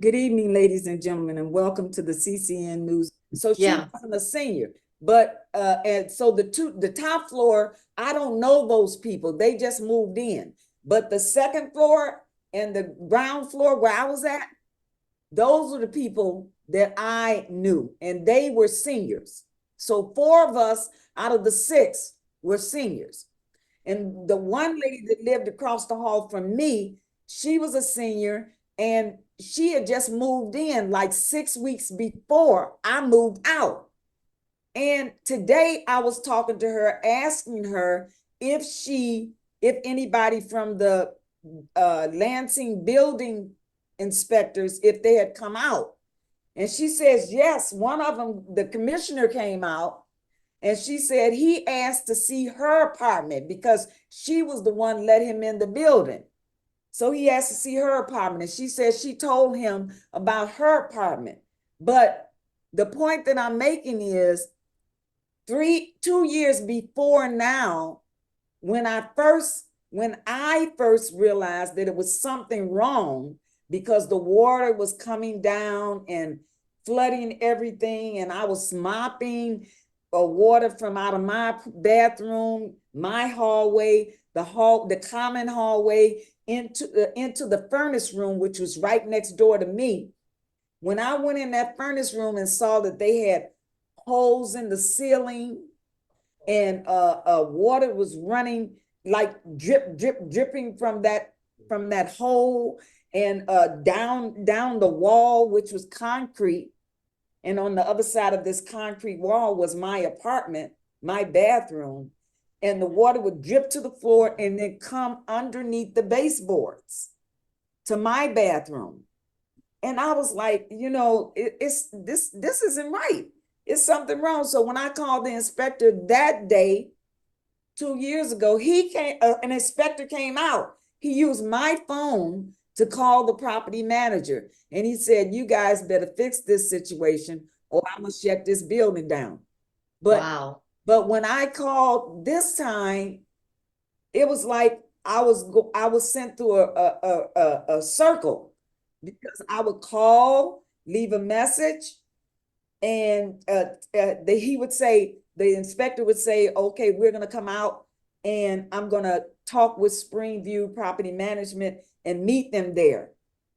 Good evening, ladies and gentlemen, and welcome to the CCN News. So she Yeah. wasn't a senior, but and so the top floor, I don't know those people. They just moved in. But the second floor and the ground floor where I was at, those are the people that I knew, and they were seniors. So 4 of us out of the 6 were seniors. And the one lady that lived across the hall from me, she was a senior, and she had just moved in like 6 weeks before I moved out. And today I was talking to her, asking her if anybody from the Lansing building inspectors, if they had come out. And she says, yes, one of them, the commissioner, came out, and she said he asked to see her apartment because she was the one let him in the building. So he asked to see her apartment, and she said she told him about her apartment. But the point that I'm making is 2 years before now, when I first realized that it was something wrong because the water was coming down and flooding everything, and I was mopping water from out of my bathroom, my hallway, the common hallway into the furnace room, which was right next door to me. When I went in that furnace room and saw that they had holes in the ceiling and water was running like dripping from that hole and down the wall, which was concrete. And on the other side of this concrete wall was my apartment, my bathroom, and the water would drip to the floor and then come underneath the baseboards to my bathroom. And I was like, this isn't right. It's something wrong. So when I called the inspector that day, 2 years ago, an inspector came out. He used my phone to call the property manager. And he said, you guys better fix this situation or I'm gonna shut this building down. Wow. But when I called this time, it was like I was sent through a circle, because I would call, leave a message, and the inspector would say, okay, we're going to come out and I'm going to talk with Springview Property Management and meet them there.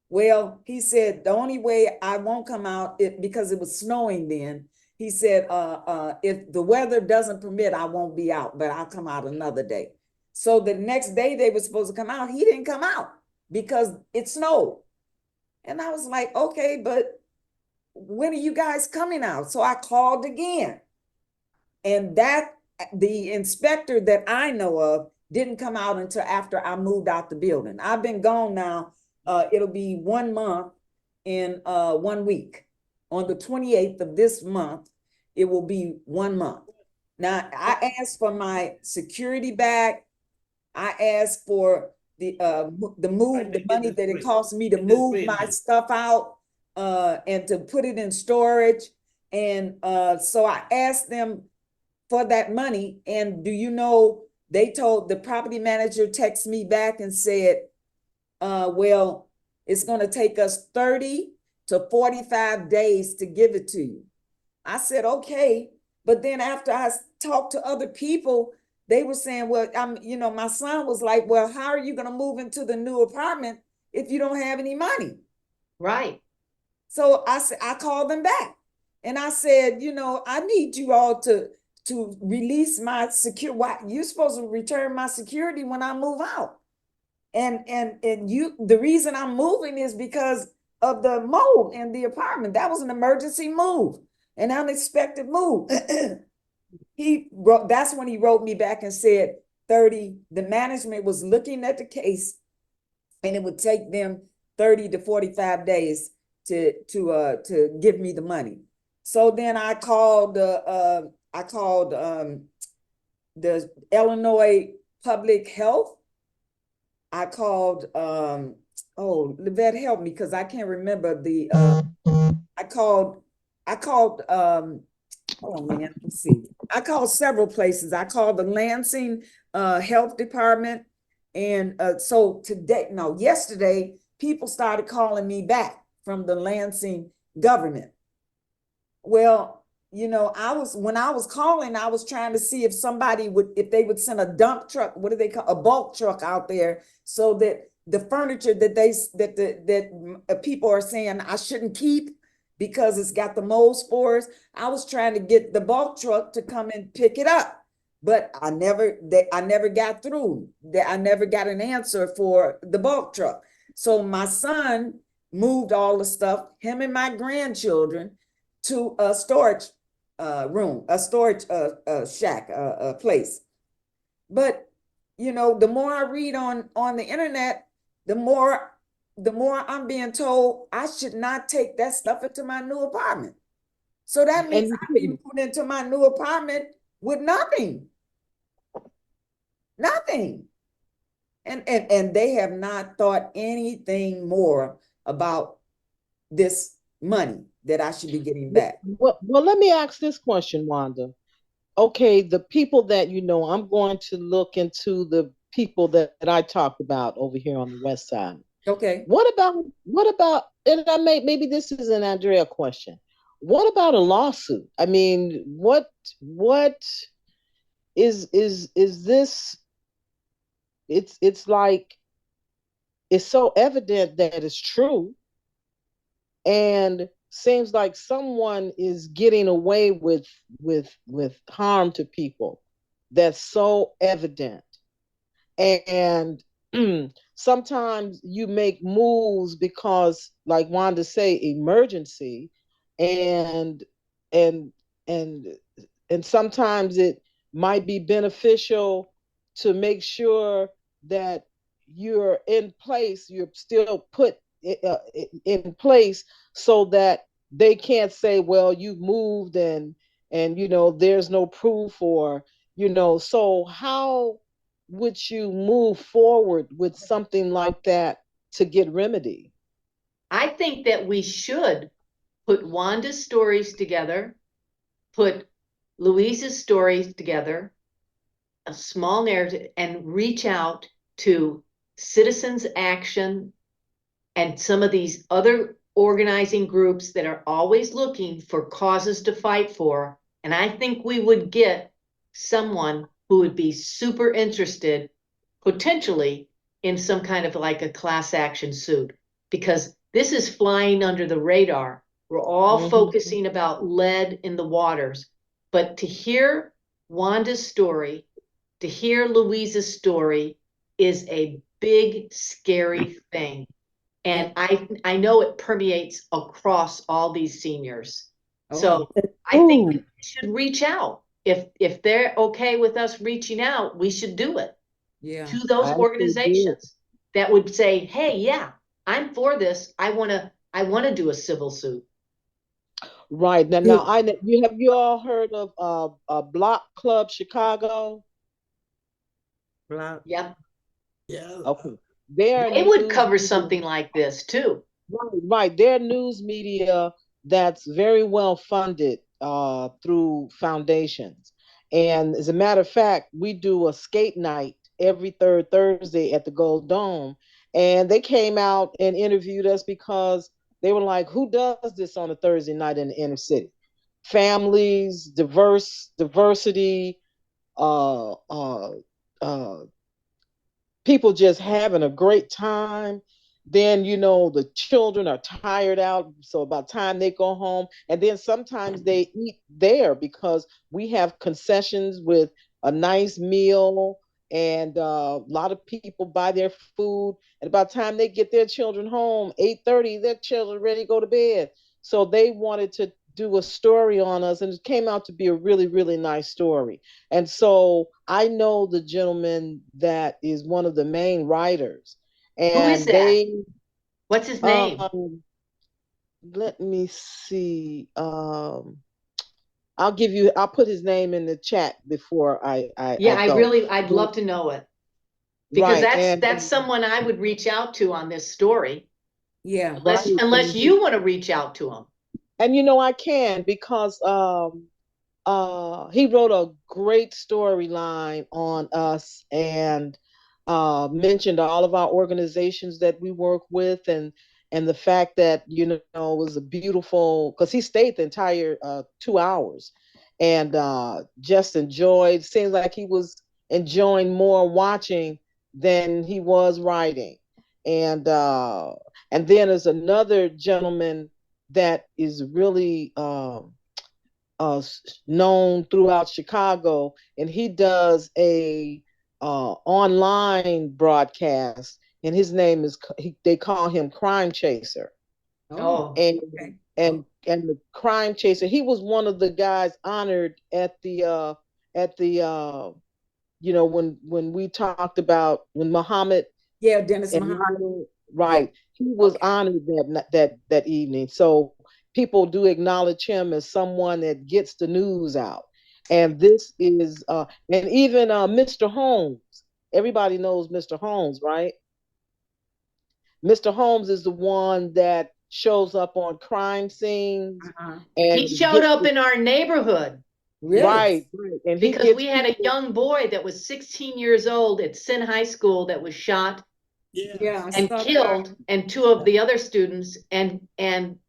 Well, he said, the only way I won't come out because it was snowing then. He said, if the weather doesn't permit, I won't be out, but I'll come out another day. So the next day they were supposed to come out. He didn't come out because it snowed. And I was like, okay, but when are you guys coming out? So I called again. And the inspector that I know of didn't come out until after I moved out the building. I've been gone now. It'll be 1 month in 1 week. On the 28th of this month, it will be 1 month. Now, I asked for my security back. I asked for the money that it cost me to move my stuff out and to put it in storage. And so I asked them for that money. And do you know, they told the property manager, text me back and said, well, it's going to take us 30 to 45 days to give it to you. I said, okay. But then after I talked to other people, they were saying, well, my son was like, well, how are you going to move into the new apartment if you don't have any money? Right. So I called them back and I said, I need you all to release my security. Why you're supposed to return my security when I move out? And the reason I'm moving is because of the mold in the apartment. That was an emergency move, an unexpected move. That's when he wrote me back and said the management was looking at the case and it would take them 30 to 45 days to give me the money. So then I called the Illinois Public Health. I called Livette, help me because I can't remember I called oh man, let's see. I called several places. I called the Lansing Health Department. And yesterday, people started calling me back from the Lansing government. Well, when I was calling, I was trying to see if they would send a dump truck, what do they call, a bulk truck out there, so that the furniture that people are saying I shouldn't keep because it's got the mold spores. I was trying to get the bulk truck to come and pick it up, but I never got through. I never got an answer for the bulk truck. So my son moved all the stuff, him and my grandchildren, to a storage room, a storage shack, a place. But the more I read on the internet, the more I'm being told I should not take that stuff into my new apartment. So that means And I'll be moving into my new apartment with nothing. Nothing. And they have not thought anything more about this money that I should be getting back. well, let me ask this question, Wanda. Okay, the people that I'm going to look into the people that I talked about over here on the west side. Okay. What about and maybe this is an Andrea question. What about a lawsuit? I mean, what is this? It's like it's so evident that it's true, and seems like someone is getting away with harm to people that's so evident. And sometimes you make moves because, like Wanda say, emergency, and and and and sometimes it might be beneficial to make sure that you're in place, you're still put in place, so that they can't say, well, you moved, and there's no proof, or so how would you move forward with something like that to get remedy? I think that we should put Wanda's stories together, put Louise's stories together, a small narrative, and reach out to Citizens Action and some of these other organizing groups that are always looking for causes to fight for. And I think we would get someone who would be super interested, potentially, in some kind of like a class action suit, because this is flying under the radar. We're all focusing about lead in the waters, but to hear Wanda's story, to hear Louise's story is a big, scary thing. And I know it permeates across all these seniors. So I think we should reach out. If they're okay with us reaching out, we should do it to those organizations that would say, hey, yeah, I'm for this. I wanna do a civil suit. Right. Now, have you all heard of Block Club Chicago? Yep. Yeah. Okay. Their They would news cover media, something like this too. right. Their news media that's very well funded through foundations. And as a matter of fact, we do a skate night every third Thursday at the Gold Dome. And they came out and interviewed us because they were like, who does this on a Thursday night in the inner city? Families, diversity, uh, uh, uh, people just having a great time. Then the children are tired out, so about time they go home, and then sometimes they eat there because we have concessions with a nice meal, and a lot of people buy their food, and about time they get their children home, 8:30, their children ready to go to bed. So they wanted to do a story on us, and it came out to be a really, really nice story. And so I know the gentleman that is one of the main writers, Who is and that? What's his name? let me see. I'll put his name in the chat before I Yeah, go. I'd love to know it, because Right, that's someone I would reach out to on this story. Yeah. right. Unless you want to reach out to him. And I can, because he wrote a great storyline on us, and mentioned all of our organizations that we work with, and the fact that, you know, it was a beautiful, because he stayed the entire 2 hours, and just enjoyed. Seems like he was enjoying more watching than he was writing. And then there's another gentleman that is really known throughout Chicago, and he does a online broadcast, and his name is, they call him Crime Chaser. Oh, and okay. and the Crime Chaser, he was one of the guys honored at the you know, when we talked about when Muhammad Yeah, Dennis and Muhammad. Raila, Yeah. right, he was Okay. honored that evening. So people do acknowledge him as someone that gets the news out. And this is and even Mr. Holmes. Everybody knows Mr. Holmes, right? Mr. Holmes is the one that shows up on crime scenes Uh-huh. He and showed gets up the, in our neighborhood Really? right, and he because gets we had a people. young boy that was 16 years old at Sin High School that was shot Yeah, I and saw that. killed, and two of the other students, and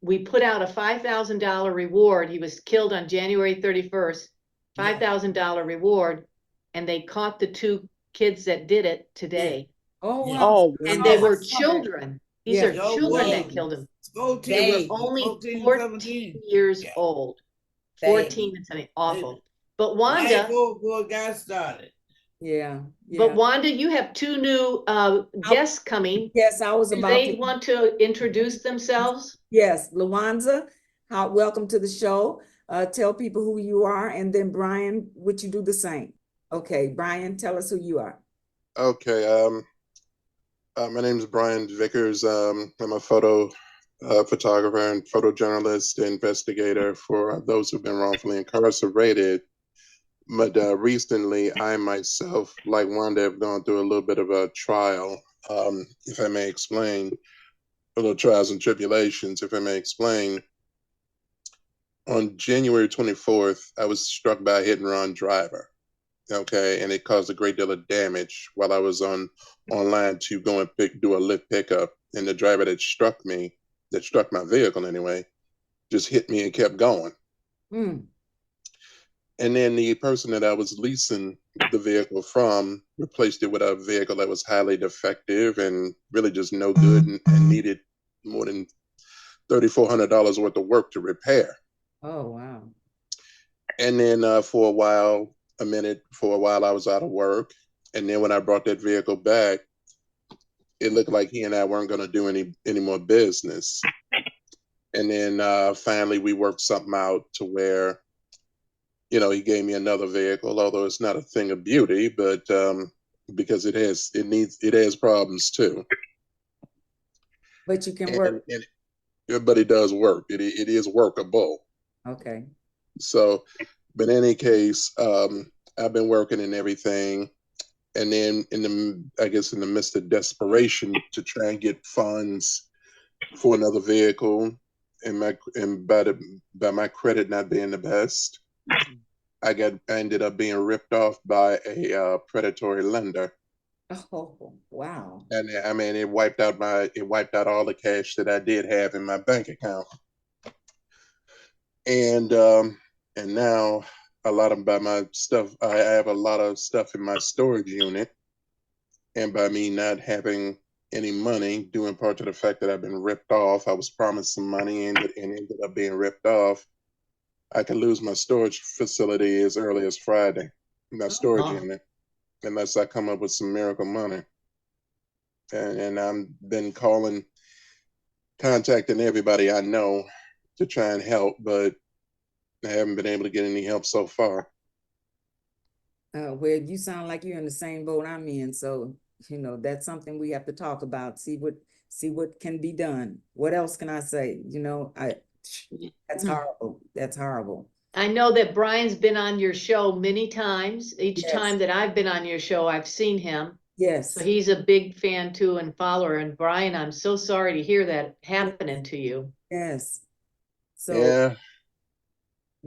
we put out a $5,000 reward. He was killed on January 31st, $5,000 reward, and they caught the two kids that did it today. Oh, Yeah. wow. Oh And I they wow. were saw that. children. These Yeah. are Y'all children that was killed him. 14, They were Dang. only 14, 14 17. years Yeah. old. Dang. 14 and something awful. But Right Wanda, before it got started. Yeah. but Yeah. Wanda, you have two new guests coming. Yes, I was Do about they to. want to introduce themselves? Yes, Luanza, welcome to the show. Tell people who you are, and then Brian, would you do the same? Okay, Brian, tell us who you are. Okay, my name is Brian Vickers. I'm a photographer and photojournalist, investigator for those who've been wrongfully incarcerated. But recently, I myself, like Wanda, have gone through a little bit of a trial, if I may explain, a little trials and tribulations, if I may explain. On January 24th, I was struck by a hit and run driver. Okay, and it caused a great deal of damage while I was online to go and do a lift pickup, and the driver that struck my vehicle anyway, just hit me and kept going. Mm. And then the person that I was leasing the vehicle from replaced it with a vehicle that was highly defective and really just no good, and needed more than $3,400 worth of work to repair. Oh, wow. And then for a while, I was out of work. And then when I brought that vehicle back, it looked like he and I weren't going to do any more business. And then finally we worked something out to where, you know, he gave me another vehicle, although it's not a thing of beauty, but because it has problems too. But you can work. But it does work. It is workable. Okay. So, but in any case, I've been working and everything. And then in the midst of desperation to try and get funds for another vehicle, and by my credit not being the best, I ended up being ripped off by a predatory lender. Oh, wow. And I mean, it wiped out all the cash that I did have in my bank account. And now a lot of my stuff, I have a lot of stuff in my storage unit, and by me not having any money, due in part to the fact that I've been ripped off, I was promised some money and ended up being ripped off. I could lose my storage facility as early as Friday, my storage unit, unless I come up with some miracle money. And I've been contacting everybody I know to try and help, but I haven't been able to get any help so far. Well, you sound like you're in the same boat I'm in, so you know that's something we have to talk about. See what can be done. What else can I say? You know, that's horrible. That's horrible. I know that Brian's been on your show many times. Each Yes. time that I've been on your show, I've seen him. Yes. So he's a big fan too and follower. And Brian, I'm so sorry to hear that happening to you. Yes. So Yeah.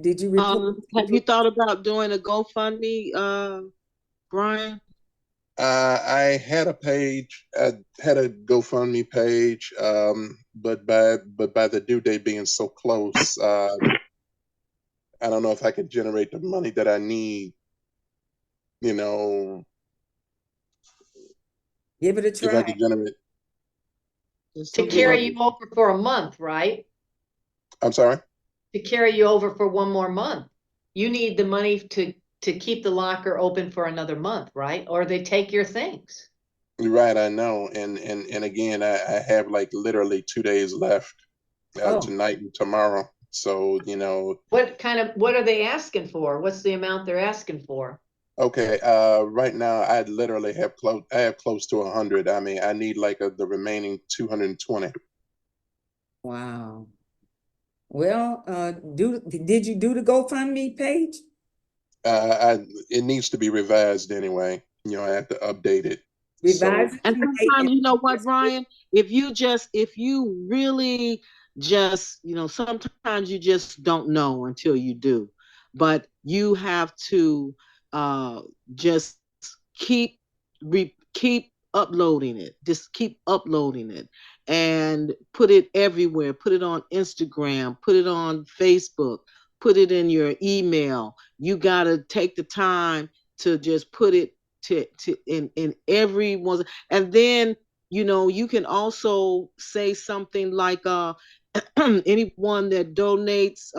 did you report? Have you thought about doing a GoFundMe, Brian? I had a page. I had a GoFundMe page. but by the due date being so close, I don't know if I could generate the money that I need. You know, Give it a if I try. could generate. Just To some Yeah. carry money. you over for a month, right? I'm sorry. To carry you over for one more month. You need the money to keep the locker open for another month, right? Or they take your things. You're right. I know. And again, I have like literally 2 days left, Oh, tonight and tomorrow. So, What are they asking for? What's the amount they're asking for? okay. Right now I literally have close to 100. I mean, I need like the remaining 220. wow. Well, did you do the GoFundMe page? It needs to be revised anyway. I have to update it. So, Revise it And tonight sometimes, and you know what, just put- Brian? If you really just, sometimes you just don't know until you do. But you have to just keep keep uploading it. Just keep uploading it and put it everywhere. Put it on Instagram, put it on Facebook, put it in your email. You got to take the time to just put it to in everyone's, and then you can also say something like anyone that donates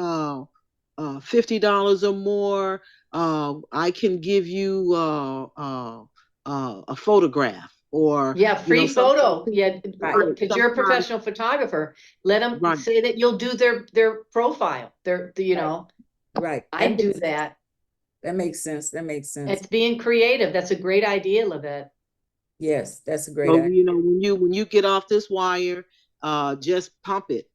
$50 or more, I can give you a photograph, or Yeah, free something. photo. Yeah, Right. because you're a Sometimes, professional photographer. Let them right. say that you'll do their profile. Right. Right. I do that. That makes sense. That makes sense. It's being creative. That's a great idea, Lavette. Yes, that's a great So, idea. when you get off this wire, just pump it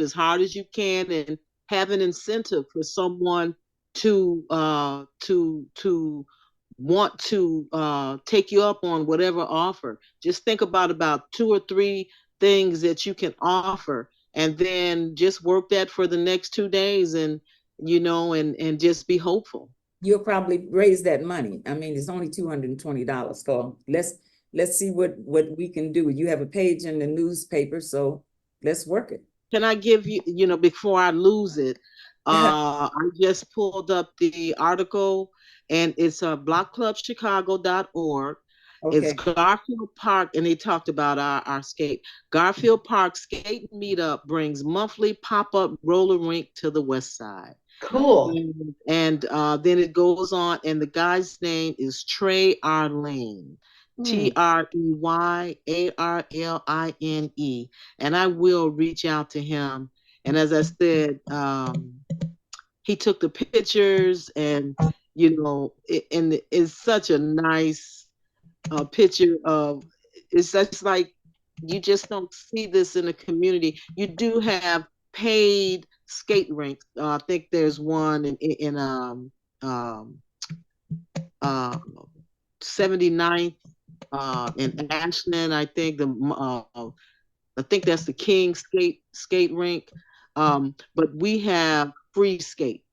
as hard as you can, and have an incentive for someone to want to take you up on whatever offer. Just think about two or three things that you can offer, and then just work that for the next 2 days, and and just be hopeful. You'll probably raise that money. I mean, it's only $220. So let's see what we can do. You have a page in the newspaper, so let's work it. Can I give you, before I lose it, I just pulled up the article, and it's blockclubchicago.org. It's Okay. Garfield Park, and they talked about our skate. Garfield Park Skate Meetup brings monthly pop-up roller rink to the west side. Cool. And then it goes on, and the guy's name is Trey Arlene, TreyArline. And I will reach out to him. And as I said, he took the pictures, and and it's such a nice picture of. It's just like, you just don't see this in the community. You do have paid skate rinks. I think there's one um, uh, 79th in Ashland. I think that's the King skate rink. But we have free skate.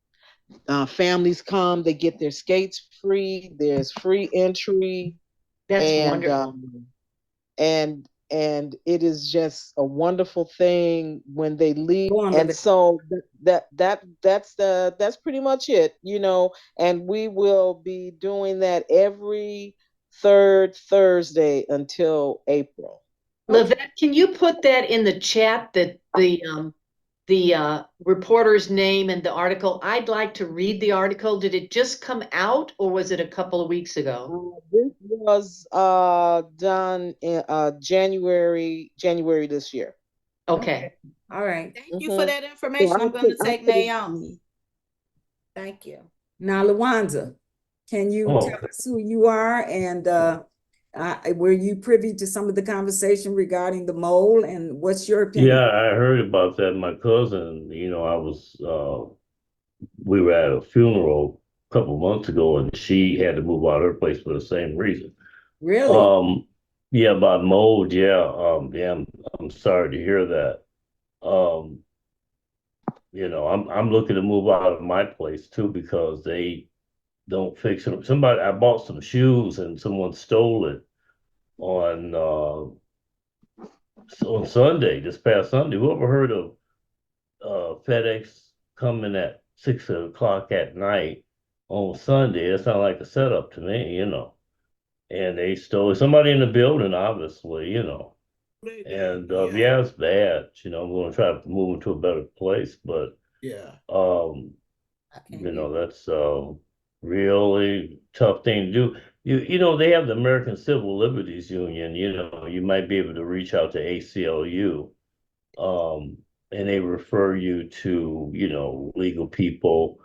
Families come, they get their skates free. There's free entry, That's and wonderful. it is just a wonderful thing when they leave. Go on, And Levette. so that's pretty much it. And we will be doing that every third Thursday until April. Lavette, can you put that in the chat, that the reporter's name and the article? I'd like to read the article. Did it just come out, or was it a couple of weeks ago? This was done in January this year. Okay. All right. Thank you for that So information. I'm going to I take put it- Naomi. Thank you. Now, Lawanza, can you Oh, tell us who you are, and were you privy to some of the conversation regarding the mole, and what's your opinion? yeah, I heard about that. My cousin, we were at a funeral a couple months ago, and she had to move out of her place for the same reason. Really? Yeah, about mold. Yeah, yeah, I'm sorry to hear that. Um, I'm looking to move out of my place too, because they don't fix it. I bought some shoes and someone stole it on on Sunday, this past Sunday. Whoever heard of FedEx coming at 6 o'clock at night on Sunday? It sounded like a setup to me, And they stole somebody in the building, obviously. They did, And yeah. yeah, it's bad. I'm going to try to move into a better place, but Yeah. I can't do that. that's really tough thing to do. They have the American Civil Liberties Union. You might be able to reach out to ACLU, and they refer you to legal people,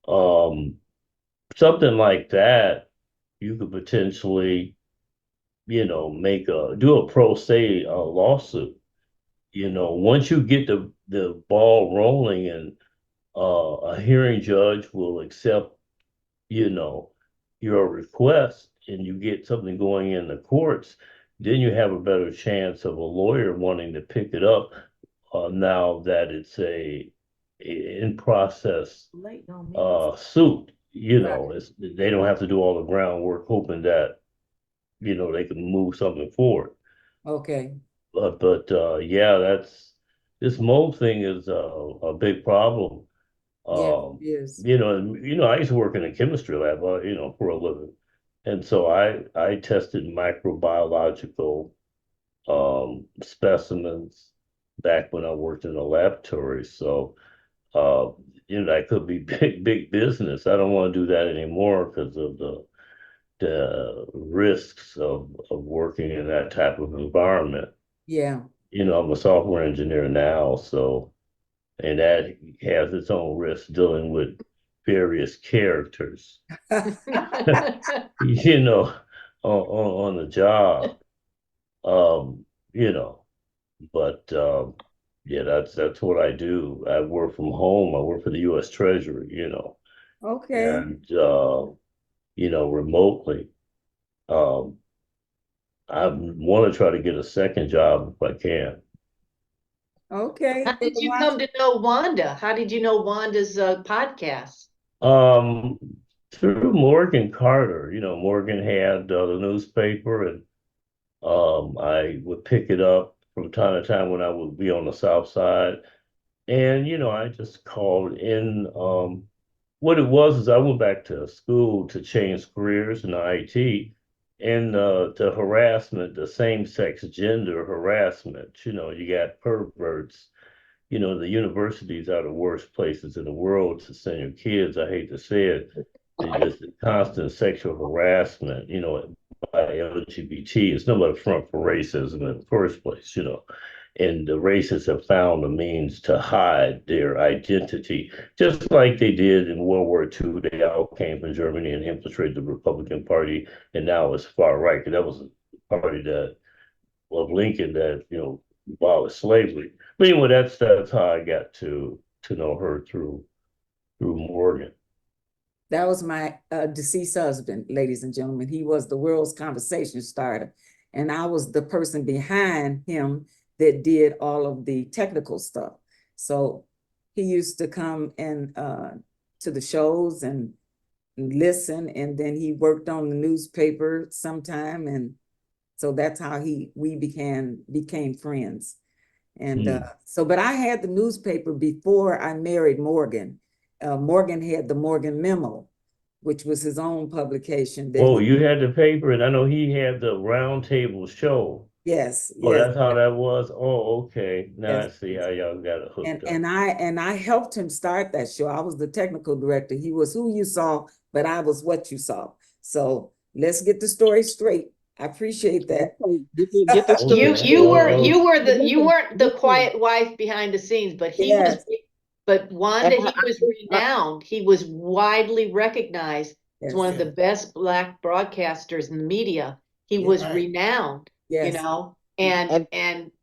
um, something like that. You could potentially do a pro se lawsuit. Once you get the ball rolling and a hearing judge will accept you know, your request and you get something going in the courts, then you have a better chance of a lawyer wanting to pick it up now that it's a in process Late don't mean suit. Right. They don't have to do all the groundwork hoping that they can move something forward. Okay. But yeah, this mold thing is a big problem. Yes, Um, it is. I used to work in a chemistry lab, for a living. And so I tested microbiological specimens back when I worked in a laboratory. So uh, that could be big business. I don't want to do that anymore because of the risks of working in that type of environment. Yeah. I'm a software engineer now, so and that has its own risk dealing with various characters, you know, on the job. Um, you know, but yeah, that's what I do. I work from home. I work for the U.S. Treasury, Okay. and remotely. Um, I want to try to get a second job if I can. Okay. How did you come to know Wanda? How did you know Wanda's podcast? Um, Through Morgan Carter, Morgan had the newspaper, and I would pick it up from time to time when I would be on the South Side. And, I just called in. What it was is I went back to school to change careers in IT and to harassment, the same-sex gender harassment. You got perverts. The universities are the worst places in the world to send your kids. I hate to say it. It's just constant sexual harassment, by LGBT. It's no but a front for racism in the first place. And the racists have found a means to hide their identity, just like they did in World War II. They all came from Germany and infiltrated the Republican Party, and now it's far right. And that was a party that of Lincoln that abolished slavery. But anyway, that's how I got to know her through Morgan. That was my deceased husband, ladies and gentlemen. He was the world's conversation starter. And I was the person behind him that did all of the technical stuff. So he used to come and to the shows and listen, and then he worked on the newspaper sometime, and so that's how we became friends. And but I had the newspaper before I married Morgan. Morgan had the Morgan Memo, which was his own publication. Oh, you had the paper, and I know he had the round table show. Yes, Oh, yes, that's how that was. Oh, okay. Now I yes. see how y'all got it hooked up. And I helped him start that show. I was the technical director. He was who you saw, but I was what you saw. So let's get the story straight. I appreciate that. Get the story. You weren't the quiet wife behind the scenes, but he was. Yes. But Wanda, And he was renowned. He was widely recognized as one of the best Black broadcasters in the media. He was Right. renowned, Yes.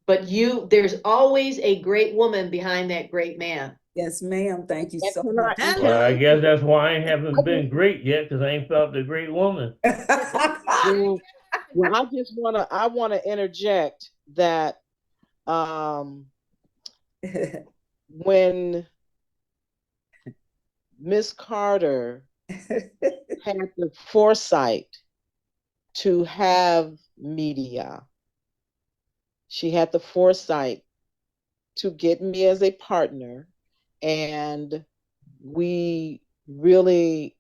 but there's always a great woman behind that great man. Yes, ma'am. Thank you so can much. Well, I guess that's why I haven't been great yet, because I ain't felt the great woman. Well, I wanna interject that when Miss Carter had the foresight to have media, She had the foresight to get me as a partner, and we really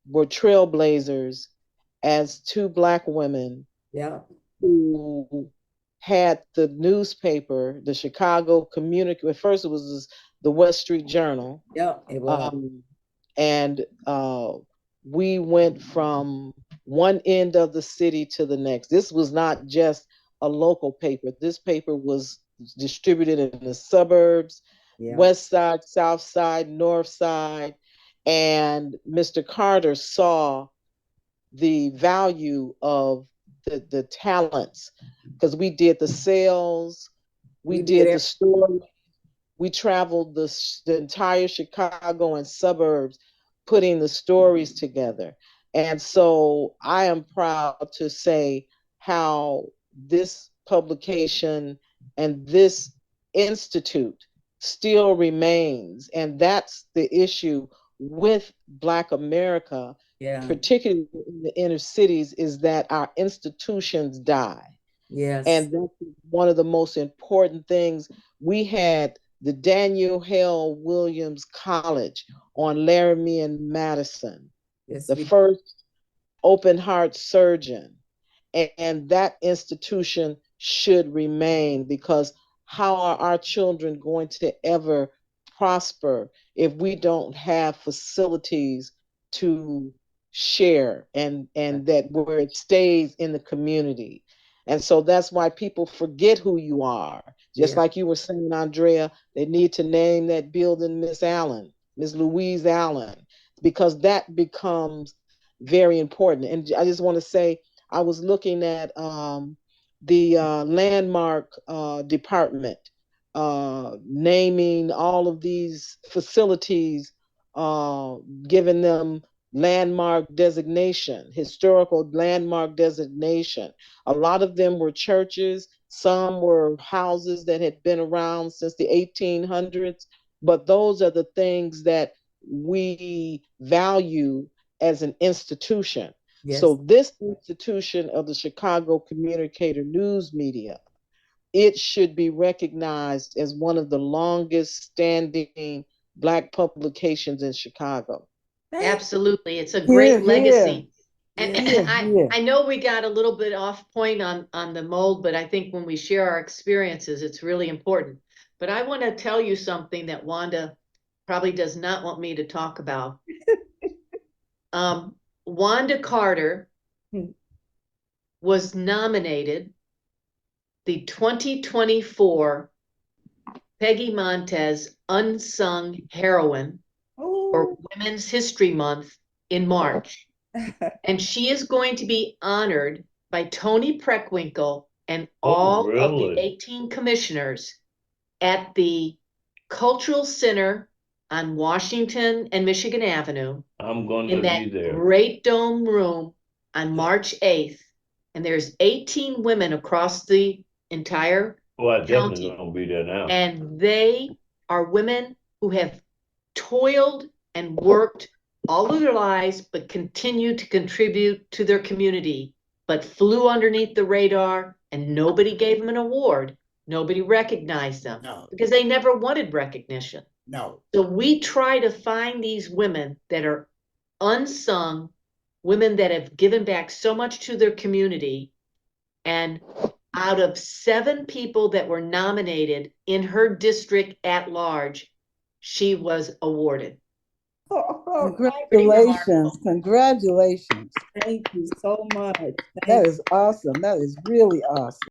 were trailblazers as two Black women Yeah, who had the newspaper, the Chicago Community. At first, it was the West Street Journal, yeah, it was. and we went from one end of the city to the next. This was not just a local paper. This paper was distributed in the suburbs, Yeah, west side, south side, north side. And Mr. Carter saw the value of the talents, because we did the sales, we we did did the it. story, we traveled the entire Chicago and suburbs putting the stories together. And so I am proud to say how this publication and this institute still remains. And that's the issue with Black America, Yeah, particularly in the inner cities, is that our institutions die. yes, And that's one of the most important things. We had the Daniel Hale Williams College on Laramie and Madison, yes, the we, first open heart surgeon. And that institution should remain, because how are our children going to ever prosper if we don't have facilities to share, and that where it stays in the community? And so that's why people forget who you are. Just yeah, like you were saying, Andrea, they need to name that building Miss Allen, Miss Louise Allen, because that becomes very important. And I just want to say, I was looking at the landmark department, naming all of these facilities, uh, giving them landmark designation, historical landmark designation. A lot of them were churches, some were houses that had been around since the 1800s, but those are the things that we value as an institution. yes. So this institution of the Chicago Communicator News Media, it should be recognized as one of the longest standing Black publications in Chicago. Thank Absolutely. It's a Here, great here, legacy. And you. here, here. I know we got a little bit off point on the mold, but I think when we share our experiences, it's really important. But I want to tell you something that Wanda probably does not want me to talk about. Wanda Carter Hmm. was nominated the 2024 Peggy Montez Unsung Heroine for Oh, Women's History Month in March. And she is going to be honored by Tony Preckwinkle and Oh, all of the really? 18 commissioners at the Cultural Center on Washington and Michigan Avenue I'm going in to that be there. great dome room on March 8th. And there's 18 women across the entire Well, I definitely county. gonna be there now. And they are women who have toiled and worked all of their lives, but continue to contribute to their community, but flew underneath the radar and nobody gave them an award. Nobody recognized them No, because they never wanted recognition. no. So we try to find these women that are unsung, women that have given back so much to their community. And out of 7 people that were nominated in her district at large, she was awarded. oh, Pretty remarkable. Congratulations, congratulations. thank you so much. That Thank is awesome. That is really awesome.